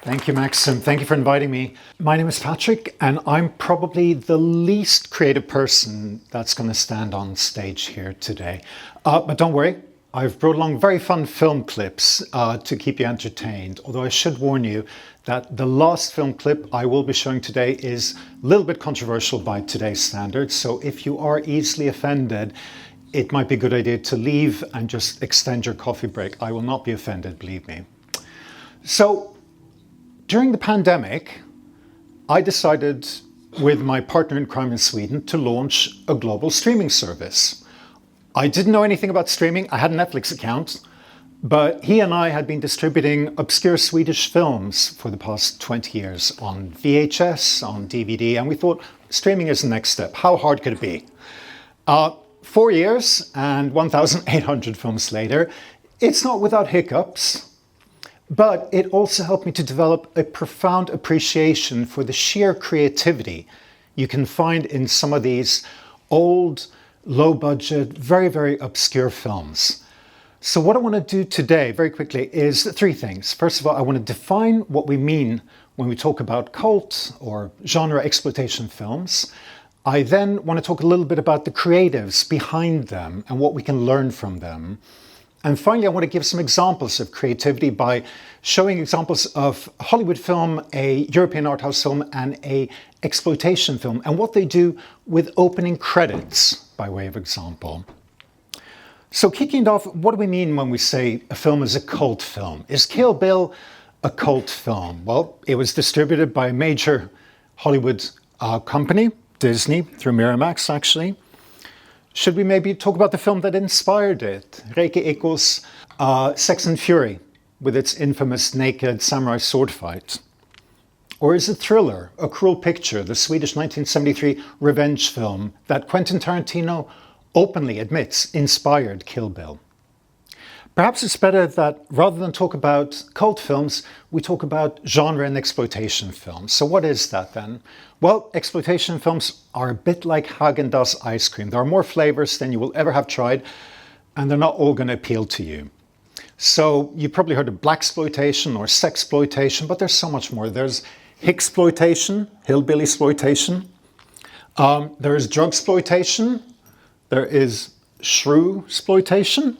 Thank you, Maxim. Thank you for inviting me. My name is Patrick, and I'm probably the least creative person that's going to stand on stage here today. But don't worry, I've brought along very fun film clips to keep you entertained. Although I should warn you that the last film clip I will be showing today is a little bit controversial by today's standards. So if you are easily offended, it might be a good idea to leave and just extend your coffee break. I will not be offended, believe me. So, during the pandemic, I decided with my partner in crime in Sweden to launch a global streaming service. I didn't know anything about streaming. I had a Netflix account, but he and I had been distributing obscure Swedish films for the past 20 years on VHS, on DVD, and we thought streaming is the next step. How hard could it be? 4 years and 1,800 films later, it's not without hiccups. But it also helped me to develop a profound appreciation for the sheer creativity you can find in some of these old, low-budget, very, very obscure films. So what I want to do today, very quickly, is three things. First of all, I want to define what we mean when we talk about cult or genre exploitation films. I then want to talk a little bit about the creatives behind them and what we can learn from them. And finally, I want to give some examples of creativity by showing examples of Hollywood film, a European art house film, and a exploitation film, and what they do with opening credits, by way of example. So kicking it off, what do we mean when we say a film is a cult film? Is Kill Bill a cult film? Well, it was distributed by a major Hollywood company, Disney, through Miramax, actually. Should we maybe talk about the film that inspired it? Reike Ikko's Sex and Fury, with its infamous naked samurai sword fight. Or is it Thriller, A Cruel Picture, the Swedish 1973 revenge film that Quentin Tarantino openly admits inspired Kill Bill? Perhaps it's better that rather than talk about cult films, we talk about genre and exploitation films. So what is that then? Well, exploitation films are a bit like Häagen-Dazs ice cream. There are more flavors than you will ever have tried, and they're not all going to appeal to you. So you've probably heard of blaxploitation or sexploitation, but there's so much more. There's hicksploitation, hillbilly exploitation. There is drugsploitation. There is shrew-sploitation.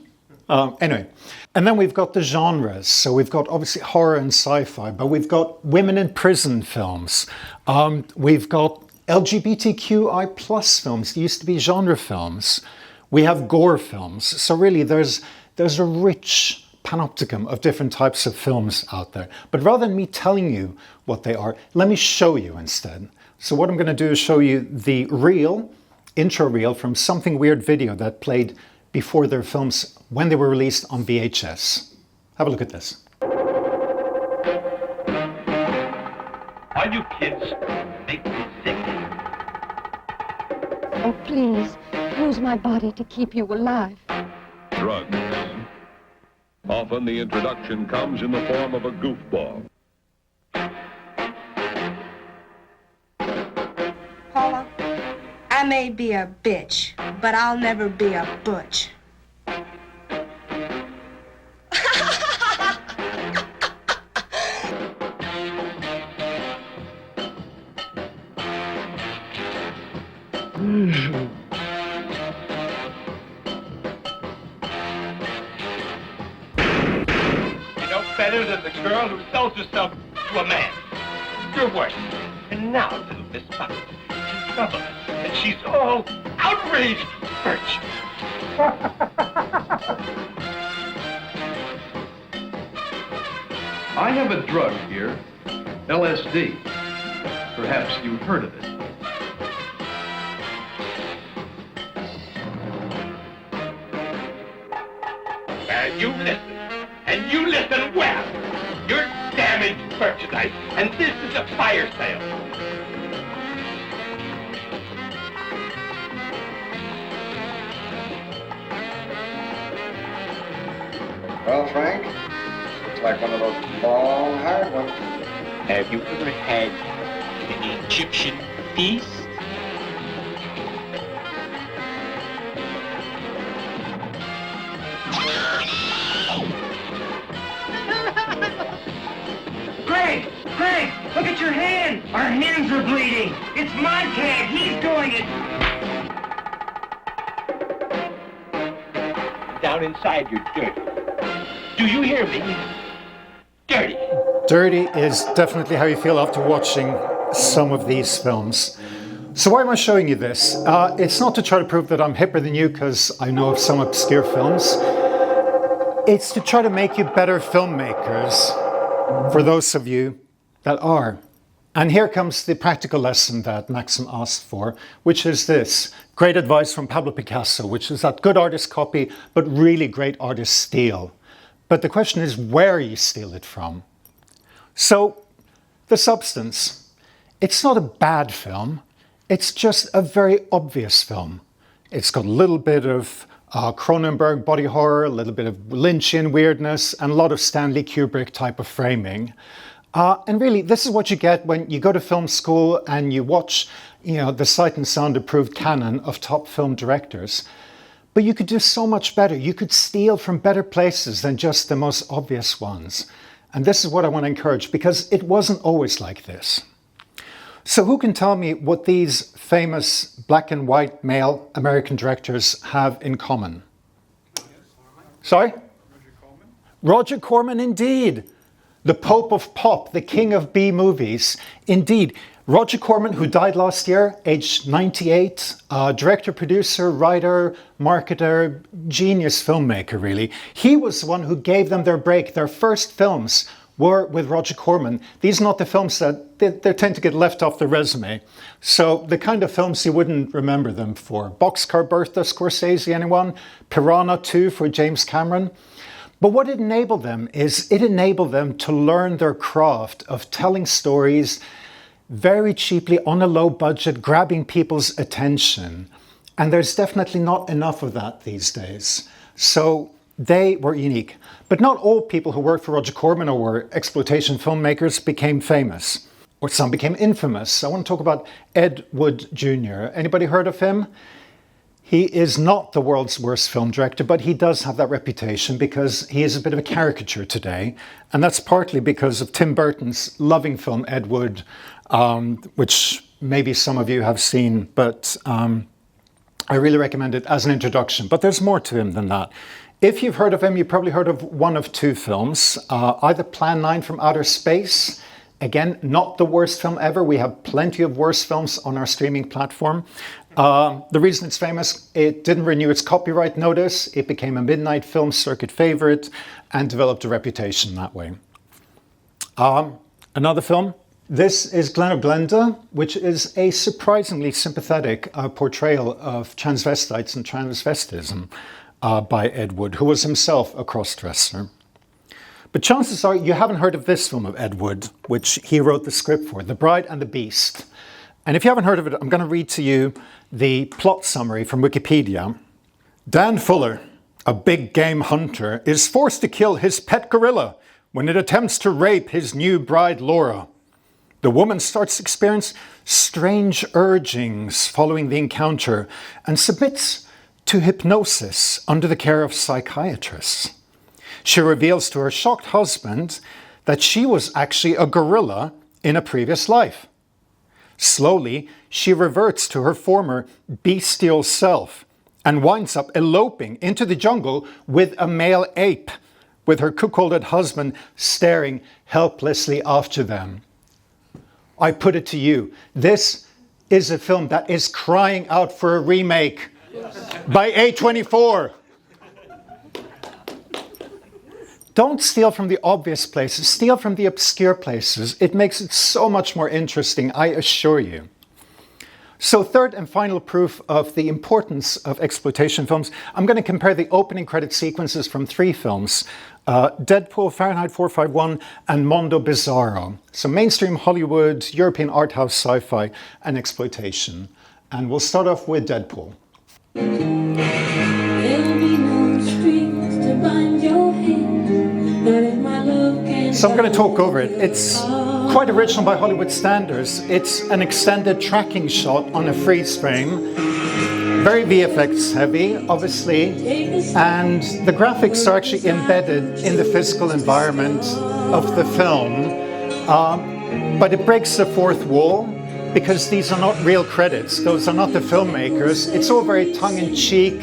Anyway, and then we've got the genres. So we've got obviously horror and sci-fi, but we've got women in prison films. We've got LGBTQI plus films. They used to be genre films. We have gore films. So really there's a rich panopticon of different types of films out there. But rather than me telling you what they are, let me show you instead. So what I'm going to do is show you the intro reel from Something Weird video that played before their films when they were released on VHS. Have a look at this. All you kids make me sick. Oh, please, use my body to keep you alive. Drugs. Often the introduction comes in the form of a goofball. Paula, I may be a bitch, but I'll never be a butch. You're no better than the girl who sells herself to a man. You're worse. And now little Miss Puppet is in trouble, and she's all outraged virtue. I have a drug here, LSD. Perhaps you've heard of it. And you listen well. You're damaged merchandise, and this is a fire sale. Well, Frank, looks like one of those long, hard ones. Have you ever had an Egyptian feast? Great Frank! Frank! Look at your hand! Our hands are bleeding! It's Montag! He's doing it! Down inside, you're dirty. Do you hear me? Dirty. Dirty is definitely how you feel after watching some of these films. So why am I showing you this? It's not to try to prove that I'm hipper than you because I know of some obscure films. It's to try to make you better filmmakers, for those of you that are. And here comes the practical lesson that Maxim asked for, which is this. Great advice from Pablo Picasso, which is that good artists copy, but really great artists steal. But the question is where you steal it from. So, the substance. It's not a bad film. It's just a very obvious film. It's got a little bit of Cronenberg body horror, a little bit of Lynchian weirdness, and a lot of Stanley Kubrick type of framing. And really, this is what you get when you go to film school and you watch, the Sight and Sound approved canon of top film directors. But you could do so much better. You could steal from better places than just the most obvious ones. And this is what I want to encourage, because it wasn't always like this. So who can tell me what these famous black and white male American directors have in common? Sorry? Roger Corman, indeed. The Pope of Pop, the King of B movies. Indeed, Roger Corman, who died last year, aged 98, director, producer, writer, marketer, genius filmmaker, really. He was the one who gave them their break. Their first films were with Roger Corman. These are not the films that they tend to get left off the resume. So the kind of films you wouldn't remember them for. Boxcar Bertha, Scorsese, anyone? Piranha 2 for James Cameron. But what it enabled them is it enabled them to learn their craft of telling stories very cheaply on a low budget, grabbing people's attention. And there's definitely not enough of that these days. So they were unique. But not all people who worked for Roger Corman or were exploitation filmmakers became famous, or some became infamous. I want to talk about Ed Wood Jr. Anybody heard of him? He is not the world's worst film director, but he does have that reputation because he is a bit of a caricature today. And that's partly because of Tim Burton's loving film, Ed Wood, which maybe some of you have seen, but I really recommend it as an introduction. But there's more to him than that. If you've heard of him, you've probably heard of one of two films, either Plan 9 from Outer Space. Again, not the worst film ever. We have plenty of worse films on our streaming platform. The reason it's famous, it didn't renew its copyright notice. It became a midnight film circuit favorite and developed a reputation that way. Another film. This is Glen of Glenda, which is a surprisingly sympathetic portrayal of transvestites and transvestism by Ed Wood, who was himself a cross-dresser. But chances are you haven't heard of this film of Ed Wood, which he wrote the script for, The Bride and the Beast. And if you haven't heard of it, I'm going to read to you the plot summary from Wikipedia. Dan Fuller, a big game hunter, is forced to kill his pet gorilla when it attempts to rape his new bride Laura. The woman starts to experience strange urgings following the encounter and submits to hypnosis under the care of psychiatrists. She reveals to her shocked husband that she was actually a gorilla in a previous life. Slowly, she reverts to her former bestial self and winds up eloping into the jungle with a male ape, with her cuckolded husband staring helplessly after them. I put it to you, this is a film that is crying out for a remake by A24. Don't steal from the obvious places, steal from the obscure places. It makes it so much more interesting, I assure you. So third and final proof of the importance of exploitation films, I'm going to compare the opening credit sequences from three films, Deadpool, Fahrenheit 451, and Mondo Bizarro. So mainstream Hollywood, European art house sci-fi, and exploitation. And we'll start off with Deadpool. So I'm going to talk over it. It's quite original by Hollywood standards. It's an extended tracking shot on a freeze frame. Very VFX heavy, obviously. And the graphics are actually embedded in the physical environment of the film. But it breaks the fourth wall because these are not real credits. Those are not the filmmakers. It's all very tongue-in-cheek.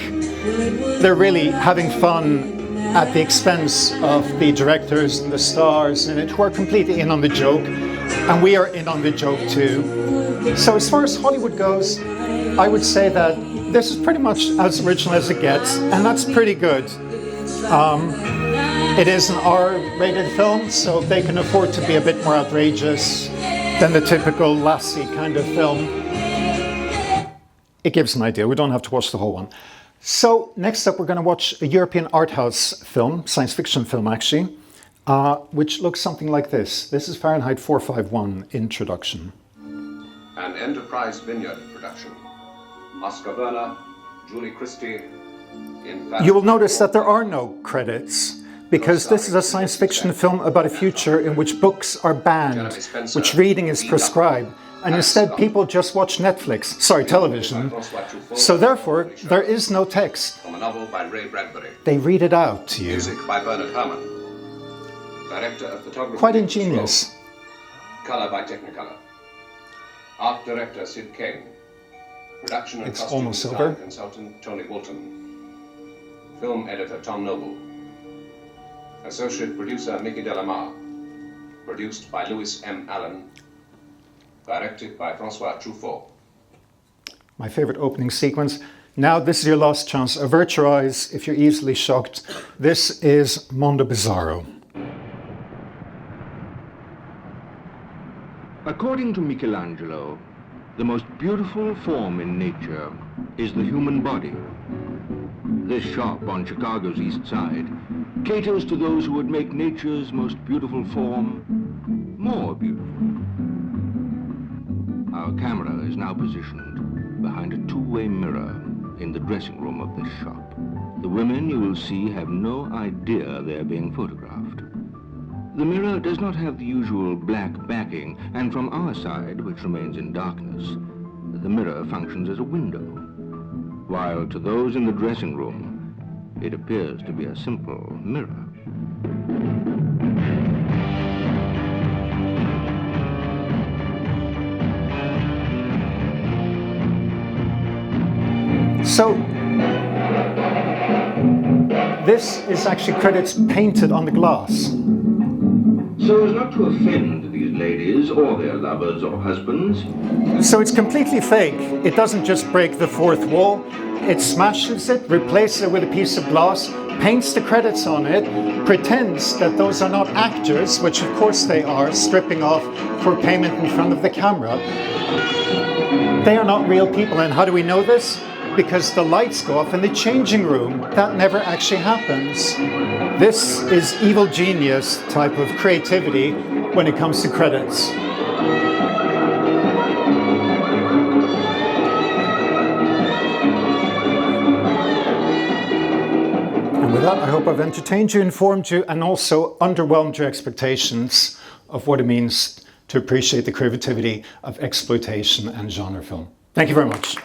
They're really having fun at the expense of the directors and the stars in it, who are completely in on the joke. And we are in on the joke too. So as far as Hollywood goes, I would say that this is pretty much as original as it gets, and that's pretty good. It is an R-rated film, so they can afford to be a bit more outrageous than the typical Lassie kind of film. It gives an idea. We don't have to watch the whole one. So next up, we're going to watch a European art house film, science fiction film actually, which looks something like this. This is Fahrenheit 451 Introduction. An Enterprise Vineyard production. Oscar Werner, Julie Christie. You will notice that there are no credits, because this is a science fiction film about a future in which books are banned, which reading is prescribed, and instead people just watch television. So therefore, there is no text. From a novel by Ray Bradbury. They read it out to you. Music by Bernard Herrmann. Director of photography. Quite ingenious. Color by Technicolor. Art director Sid Kane. Production and costume almost design over. consultant Tony Woolton. Film editor Tom Noble. Associate producer Mickey Delamar. Produced by Louis M. Allen. Directed by Francois Truffaut. My favorite opening sequence. Now this is your last chance. Avert your eyes if you're easily shocked. This is Mondo Bizarro. According to Michelangelo, the most beautiful form in nature is the human body. This shop on Chicago's East Side caters to those who would make nature's most beautiful form more beautiful. Our camera is now positioned behind a two-way mirror in the dressing room of this shop. The women you will see have no idea they're being photographed. The mirror does not have the usual black backing, and from our side, which remains in darkness, the mirror functions as a window, while to those in the dressing room, it appears to be a simple mirror. So, this is actually credits painted on the glass. So as not to offend these ladies or their lovers or husbands. So it's completely fake. It doesn't just break the fourth wall. It smashes it, replaces it with a piece of glass, paints the credits on it, pretends that those are not actors, which of course they are, stripping off for payment in front of the camera. They are not real people. And how do we know this? Because the lights go off in the changing room. That never actually happens. This is evil genius type of creativity when it comes to credits. And with that, I hope I've entertained you, informed you, and also underwhelmed your expectations of what it means to appreciate the creativity of exploitation and genre film. Thank you very much.